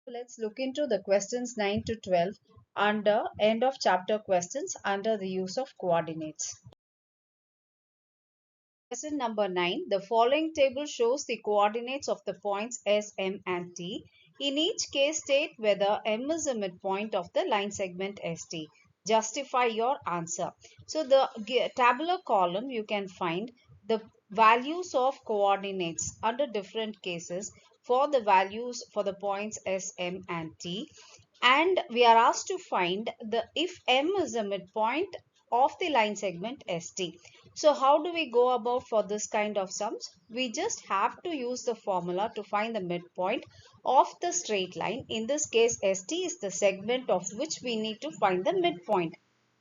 Let's look into the questions 9 to 12 under end of chapter questions under the use of coordinates. Question number 9. The following table shows the coordinates of the points S, M and T. In each case, state whether M is the midpoint of the line segment ST. Justify your answer. So the tabular column, you can find the values of coordinates under different cases for the values for the points S, M and T. And we are asked to find the if M is the midpoint of the line segment ST. So how do we go about for this kind of sums? We just have to use the formula to find the midpoint of the straight line. In this case, ST is the segment of which we need to find the midpoint.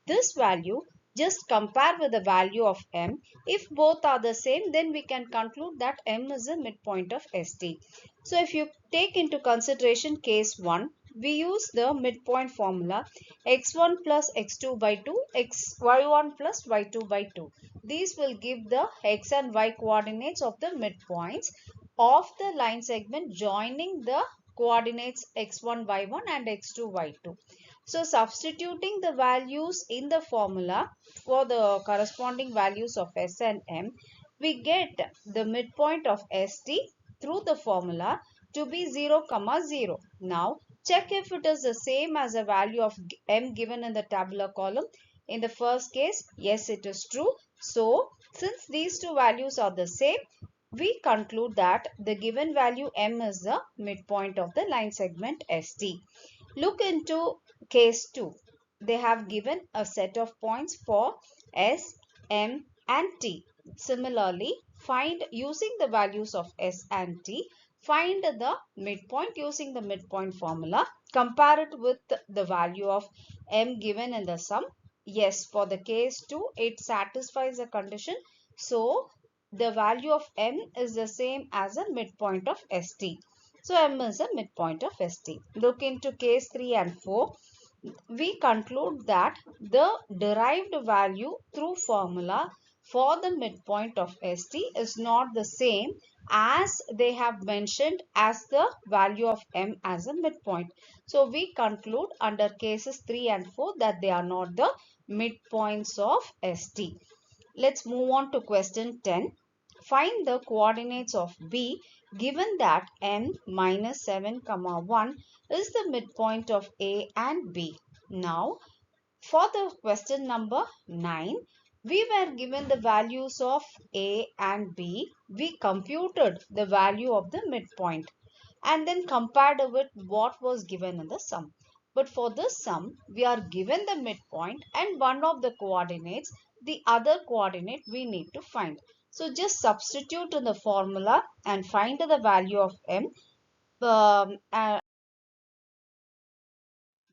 This value just compare with the value of M. If both are the same, then we can conclude that M is the midpoint of ST. So if you take into consideration case 1, we use the midpoint formula x1 plus x2 by 2, y1 plus y2 by 2. These will give the x and y coordinates of the midpoints of the line segment joining the coordinates x1, y1 and x2, y2. So substituting the values in the formula for the corresponding values of S and M, we get the midpoint of ST through the formula to be 0, 0. Now check if it is the same as the value of M given in the tabular column. In the first case, yes, it is true. So since these two values are the same, we conclude that the given value M is the midpoint of the line segment ST. Look into case 2. They have given a set of points for S, M and T. Similarly, find using the values of S and T, find the midpoint using the midpoint formula. Compare it with the value of M given in the sum. Yes, for the case 2, it satisfies the condition. So, the value of M is the same as the midpoint of ST. So, M is the midpoint of ST. Look into case 3 and 4. We conclude that the derived value through formula for the midpoint of ST is not the same as they have mentioned as the value of M as a midpoint. So we conclude under cases 3 and 4 that they are not the midpoints of ST. Let's move on to question 10. Find the coordinates of B given that M minus 7, 1 is the midpoint of A and B. Now, for the question number 9, we were given the values of A and B. We computed the value of the midpoint and then compared with what was given in the sum. But for this sum, we are given the midpoint and one of the coordinates, the other coordinate we need to find. So just substitute in the formula and find the value of M.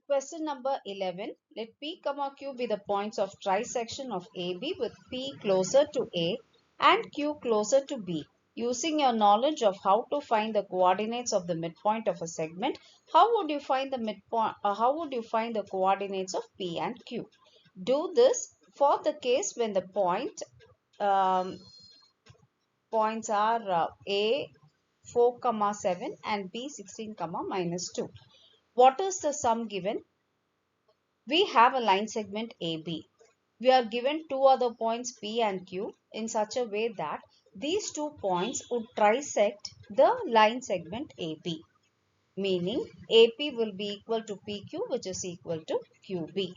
Question number 11. Let P, Q be the points of trisection of AB with P closer to A and Q closer to B. Using your knowledge of how to find the coordinates of the midpoint of a segment, how would you find the midpoint? How would you find the coordinates of P and Q? Do this for the case when the points are A 4, 7 and B 16, minus 2. What is the sum given? We have a line segment AB. We are given two other points P and Q in such a way that these 2 points would trisect the line segment AB, meaning AP will be equal to PQ, which is equal to QB.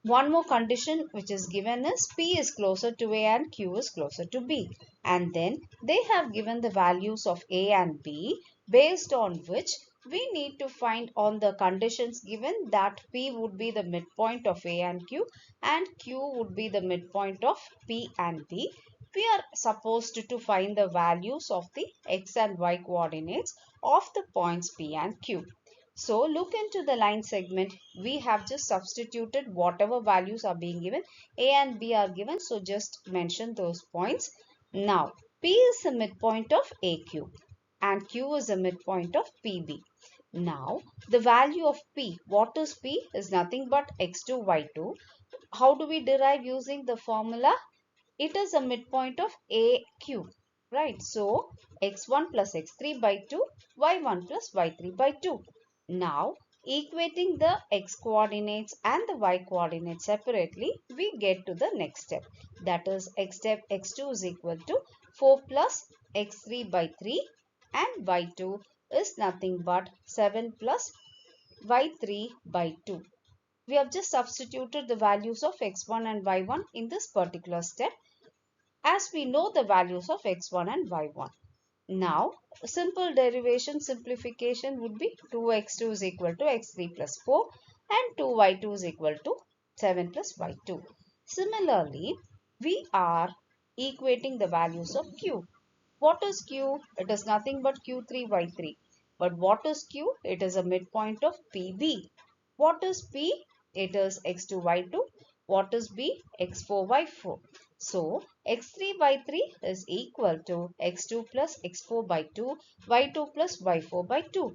One more condition which is given is P is closer to A and Q is closer to B. And then they have given the values of A and B, based on which we need to find on the conditions given that P would be the midpoint of A and Q would be the midpoint of P and B. We are supposed to find the values of the X and Y coordinates of the points P and Q. So look into the line segment. We have just substituted whatever values are being given. A and B are given. So just mention those points. Now P is the midpoint of AQ and Q is the midpoint of PB. Now the value of P, what is P? Is nothing but x2, y2. How do we derive using the formula? It is a midpoint of AQ, right? So x1 plus x3 by 2, y1 plus y3 by 2. Now, equating the x coordinates and the y coordinates separately, we get to the next step. That is, step x2 is equal to 4 plus x3 by 3 and y2 is nothing but 7 plus y3 by 2. We have just substituted the values of x1 and y1 in this particular step as we know the values of x1 and y1. Now, simple derivation simplification would be 2x2 is equal to x3 plus 4 and 2y2 is equal to 7 plus y2. Similarly, we are equating the values of q. What is q? It is nothing but q3y3. But what is q? It is a midpoint of pb. What is p? It is x2y2. What is b? x4y4. So, x3 by 3 is equal to x2 plus x4 by 2, y2 plus y4 by 2.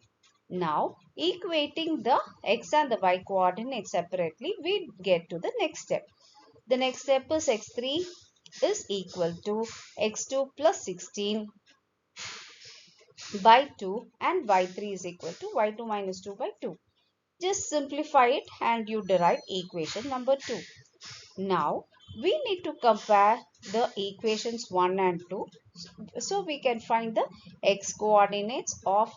Now, equating the x and the y coordinates separately, we get to the next step. The next step is x3 is equal to x2 plus 16 by 2 and y3 is equal to y2 minus 2 by 2. Just simplify it and you derive equation number 2. Now, we need to compare the equations 1 and 2 so we can find the x coordinates of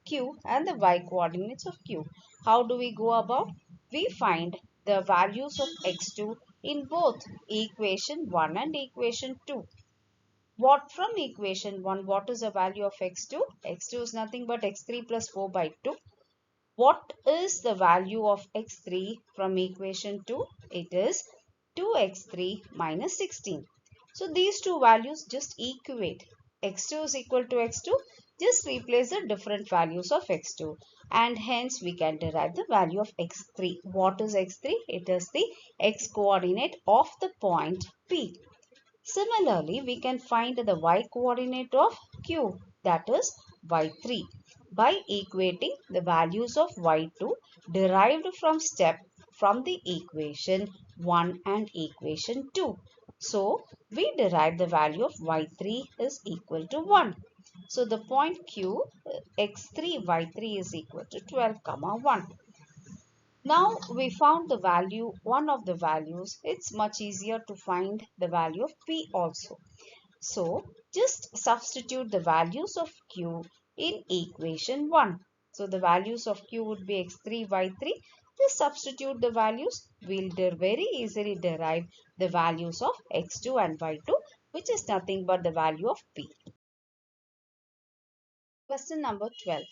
q and the y coordinates of q. How do we go about? We find the values of x2 in both equation 1 and equation 2. What from equation 1, what is the value of x2? x2 is nothing but x3 plus 4 by 2. What is the value of x3 from equation 2? It is 2x3 minus 16. So these two values just equate. x2 is equal to x2. Just replace the different values of x2 and hence we can derive the value of x3. What is x3? It is the x coordinate of the point P. Similarly, we can find the y coordinate of q, that is y3, by equating the values of y2 derived from the equation 1 and equation 2. So, we derive the value of y3 is equal to 1. So, the point q x3 y3 is equal to 12 comma 1. Now we found the value, one of the values. It's much easier to find the value of P also. So just substitute the values of Q in equation 1. So the values of Q would be x3, y3. Just substitute the values. We'll very easily derive the values of x2 and y2, which is nothing but the value of P. Question number 12.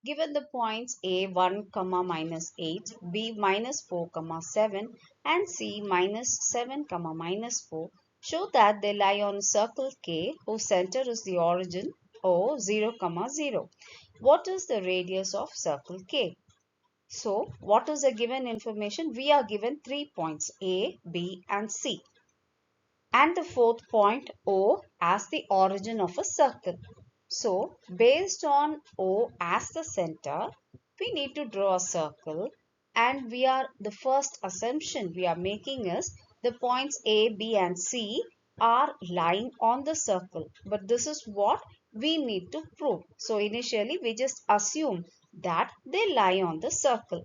Given the points A 1, minus 8, B minus 4, 7 and C minus 7, minus 4, show that they lie on a circle K whose center is the origin O 0, 0. What is the radius of circle K? So, what is the given information? We are given 3 points A, B and C and the fourth point O as the origin of a circle. So, based on O as the center, we need to draw a circle and the first assumption we are making is the points A, B and C are lying on the circle. But this is what we need to prove. So, initially we just assume that they lie on the circle,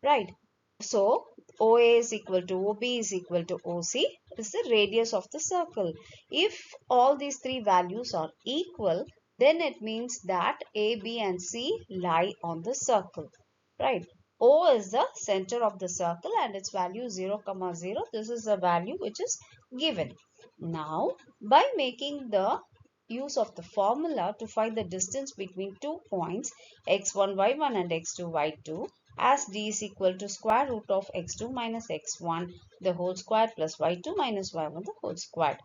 right? So, OA is equal to OB is equal to OC is the radius of the circle. If all these three values are equal, then it means that A, B and C lie on the circle, right? O is the center of the circle and its value 0, 0. This is the value which is given. Now, by making the use of the formula to find the distance between 2 points x1, y1 and x2, y2, as d is equal to square root of x2 minus x1 the whole square plus y2 minus y1 the whole square.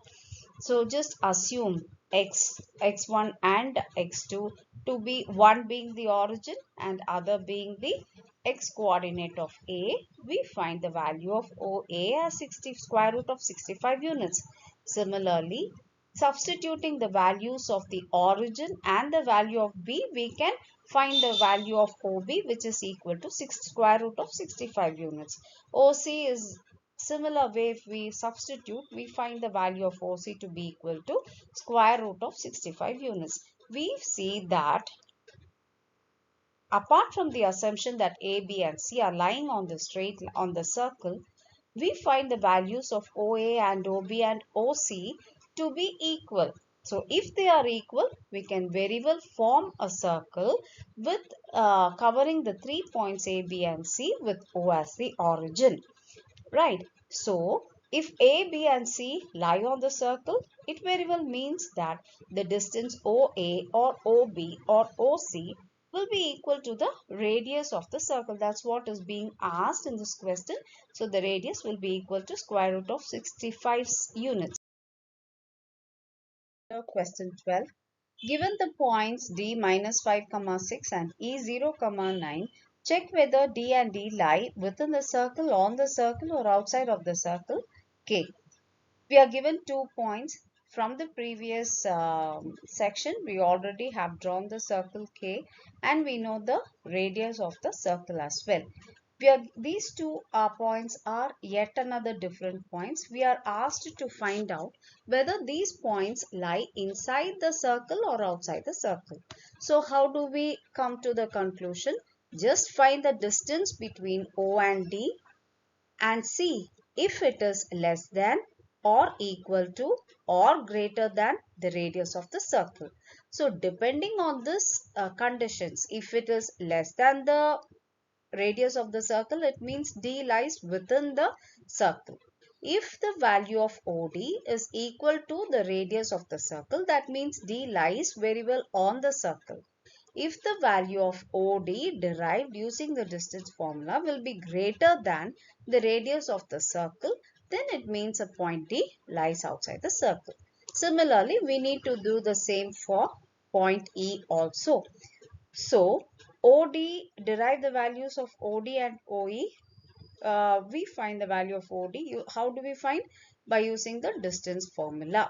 So just assume x1 and x2 to be one being the origin and other being the x coordinate of A. We find the value of OA as square root of 65 units. Similarly, substituting the values of the origin and the value of B, we can find the value of OB which is equal to square root of 65 units. OC is similar way. If we substitute, we find the value of OC to be equal to square root of 65 units. We see that Apart from the assumption that A, B and C are lying on the circle, we find the values of OA and OB and OC to be equal. So if they are equal, we can very well form a circle with covering the 3 points A, B and C with O as the origin. Right. So if A, B and C lie on the circle, it very well means that the distance OA or OB or OC will be equal to the radius of the circle. That's what is being asked in this question. So the radius will be equal to square root of 65 units. Question 12. Given the points D minus 5, 6 and E 0, 9, check whether D and D lie within the circle, on the circle or outside of the circle K. We are given 2 points. From the previous section, we already have drawn the circle K and we know the radius of the circle as well. These two points are yet another different points. We are asked to find out whether these points lie inside the circle or outside the circle. So how do we come to the conclusion? Just find the distance between O and D and see if it is less than or equal to or greater than the radius of the circle. So depending on this conditions, if it is less than the radius of the circle, it means D lies within the circle. If the value of OD is equal to the radius of the circle, that means D lies very well on the circle. If the value of OD derived using the distance formula will be greater than the radius of the circle, then it means a point D lies outside the circle. Similarly, we need to do the same for point E also. So, OD, derive the values of OD and OE. We find the value of OD. How do we find? By using the distance formula.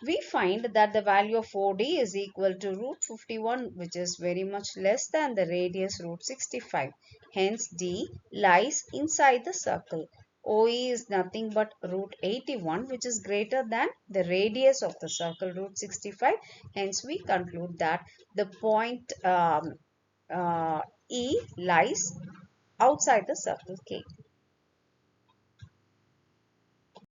We find that the value of OD is equal to root 51, which is very much less than the radius root 65. Hence, D lies inside the circle. OE is nothing but root 81, which is greater than the radius of the circle root 65. Hence, we conclude that the point E lies outside the circle K.